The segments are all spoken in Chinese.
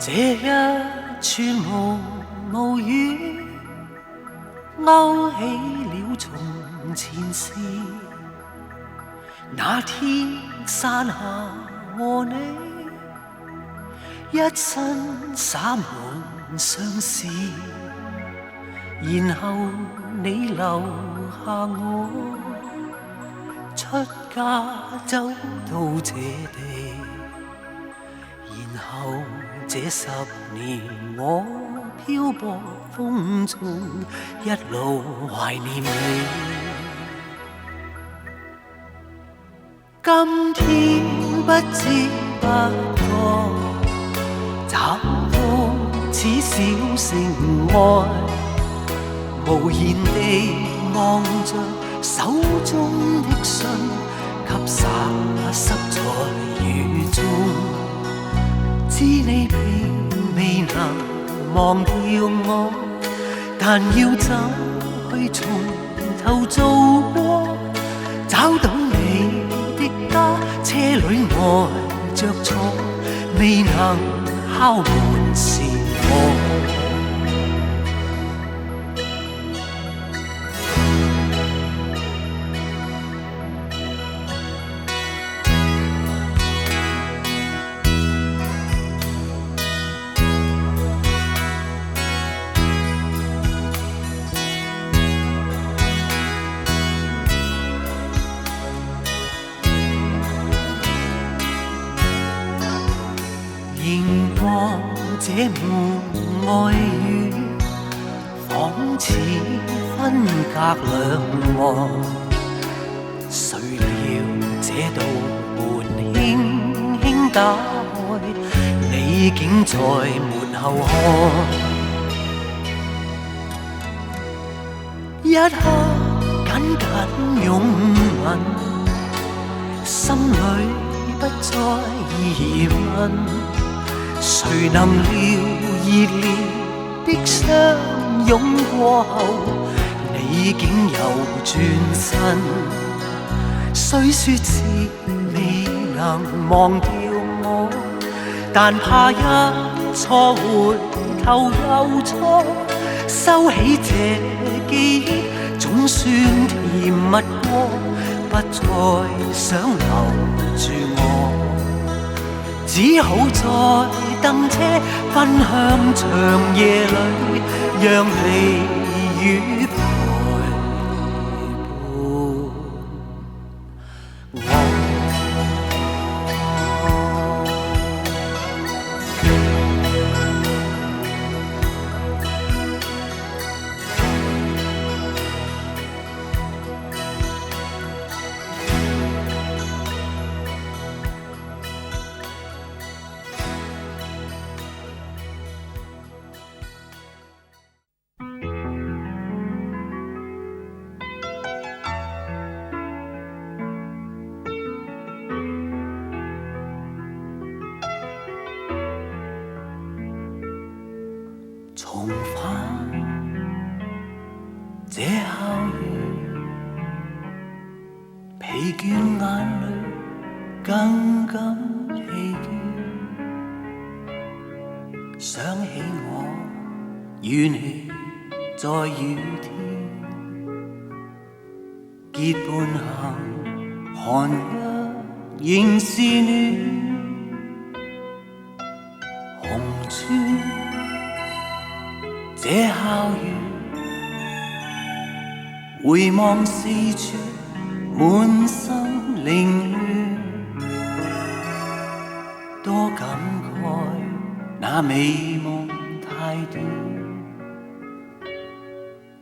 這一串無語，勾起了從前事。那天山下和你一身灑滿相思，然後你留下我，出家走到這地。然後這10年我漂泊風中，一路懷念你。今天不知不覺找到此小城外，無言地望着手中的信，給灑濕在雨中。知你並未能忘掉我，但要怎去從頭做過？找到你的家，車裏呆着坐，未能敲門是我。這門外雨，仿似分隔兩岸。誰料這道門輕輕打開，你竟在門後看。一刻緊緊擁吻，心裏不再疑問。誰能料熱烈的相擁過後，你竟又轉身？雖說是未能忘掉我，但怕一錯回頭又錯，收起這記憶總算甜蜜過，不再想留住我。只好在登車奔向長夜裏，讓離與陪伴我。重返這校園，疲倦眼淚更感疲倦。想起我與你在雨天結伴行，寒日仍是暖。紅磚這校園，回望四處，滿心凌亂，多感慨那美夢太短，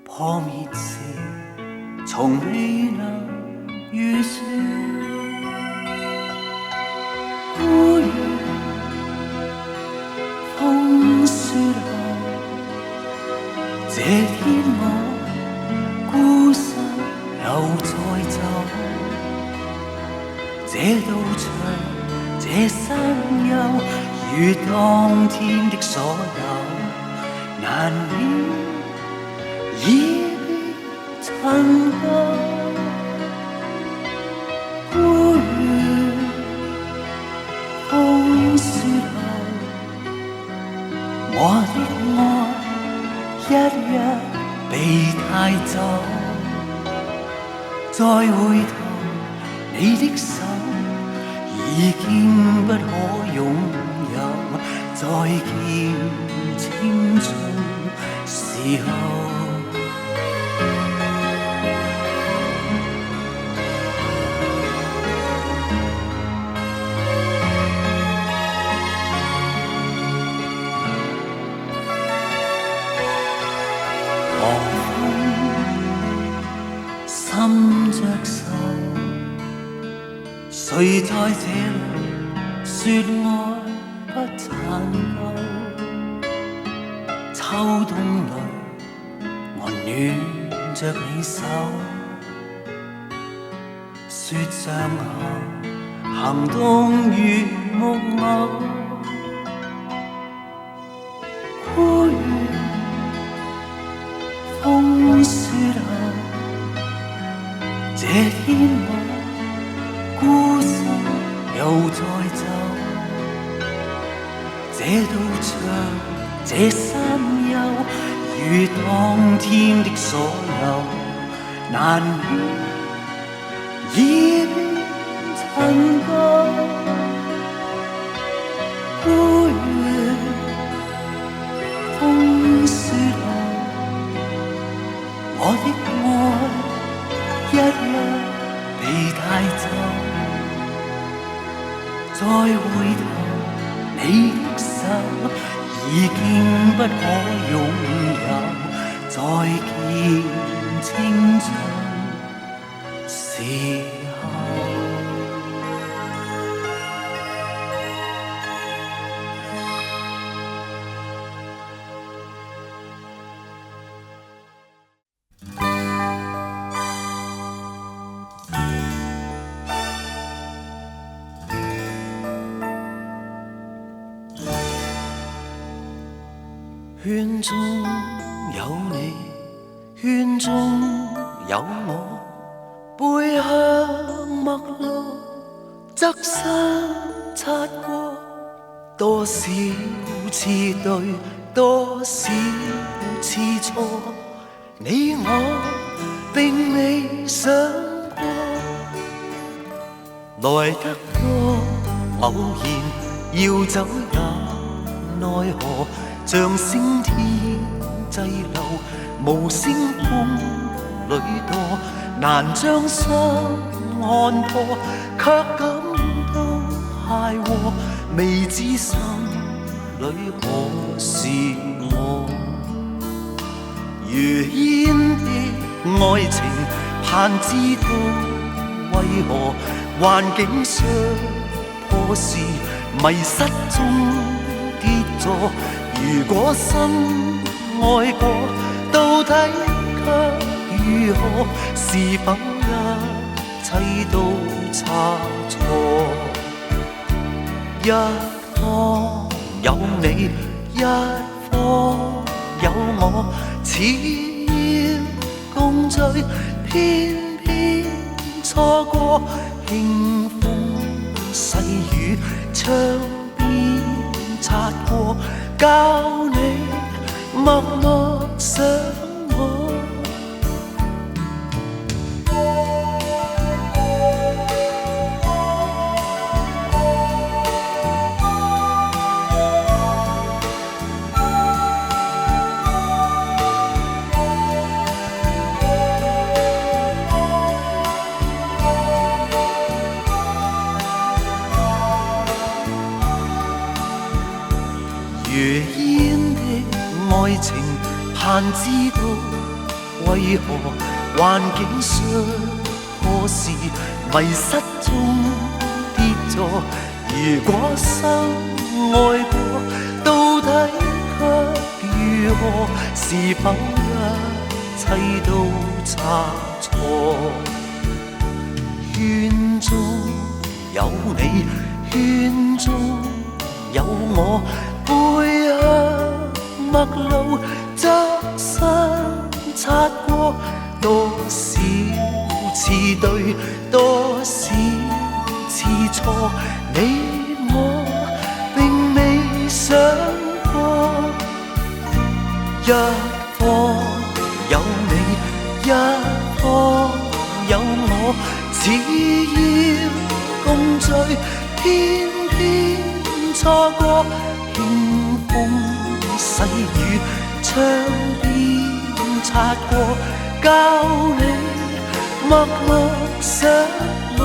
破滅時從未能預算。孤月風雪後，這天我孤身又再走，這道牆，這山丘，與當天的所有，難免已變陳舊。孤月風雪後，一日被帶走，再回頭，你的手已經不可擁有，再見青春時候。心着愁，誰在這裏說愛不殘留？秋冬裏溫暖着你手，說上後行動如木偶，孤月風雪後。這天我孤身又再走，這道牆，這山丘，如當天的所有，難免已變陳舊。孤月風雪後，我的愛一日被帶走，再回頭，你的手已經不可擁有，再見青春時候。圈中有你，圈中有我，背向陌路，側身擦過，多少次對，多少次錯，你我並未想過，來得多偶然，要走也奈何。像升天滯留，無聲風裏墮，難將心看破，卻感到邂逅，未知心裏可是我。如煙的愛情，盼知道為何環境上破時迷失中跌坐。如果深愛過，到底卻如何？是否一切都差錯？一方有你，一方有我，似要共聚，偏偏錯過。輕風細雨，窗邊擦過。教你默默想我，如煙的愛情，盼知道為何環境上破時迷失中跌坐。如果深愛過，到底卻如何？是否一切都差錯？圈中有你，圈中有我。背向陌路，側身擦過，多少次對，多少次錯，你我並未想過。一方有你，一方有我，只要共聚，偏偏錯過輕風細雨，窗邊擦過，教你默默想我，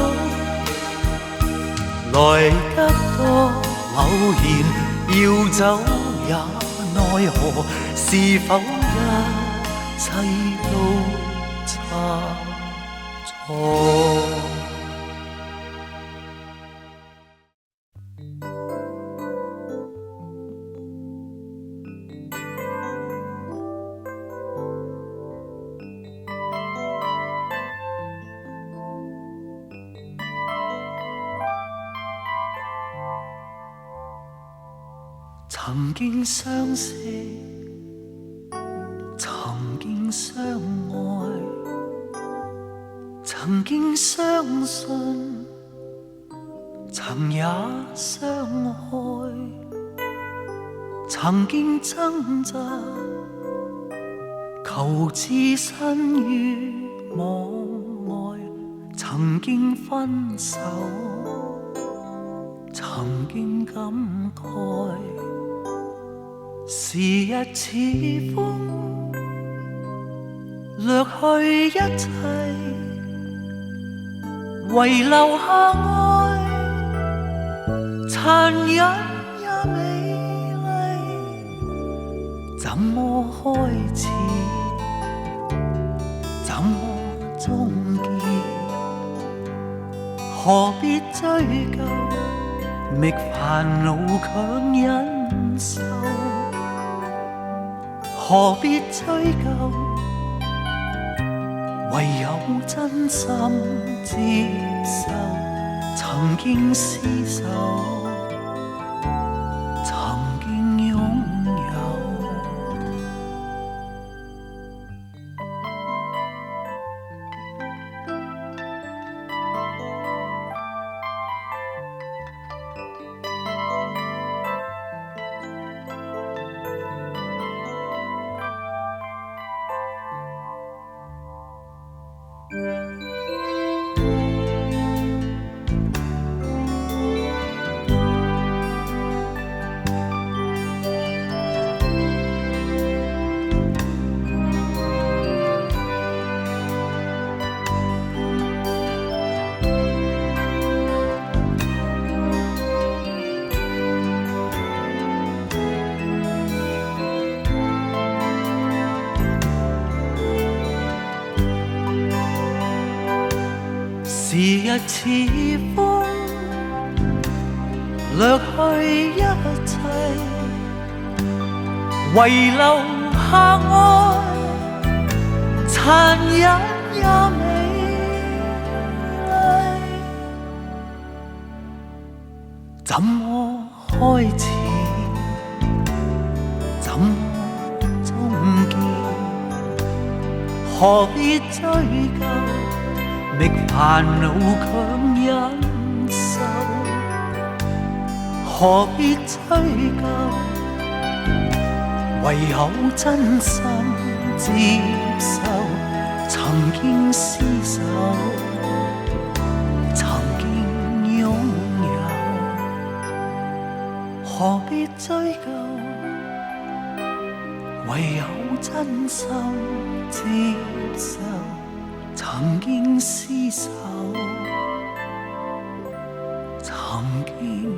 來得多偶然，要走也奈何，是否一切都差錯？曾經相識，曾經相愛，曾經相信，曾也相害，曾經掙扎，求置身於網外，曾經分手，曾經感慨。時日似風，掠去一切，遺留下愛，殘忍也美麗。怎麼開始，怎麼終結？何必追究？覓煩惱強忍受。何必追究？唯有真心接受曾經廝守，曾經擁有。時日似風，掠去一切，遺留下愛，殘忍也美麗。怎麼開始，怎麼終結？何必追究？覓煩惱強忍受，何必追究？唯有真心接受曾經廝守，曾經擁有。何必追究？唯有真心接受曾經廝守，曾經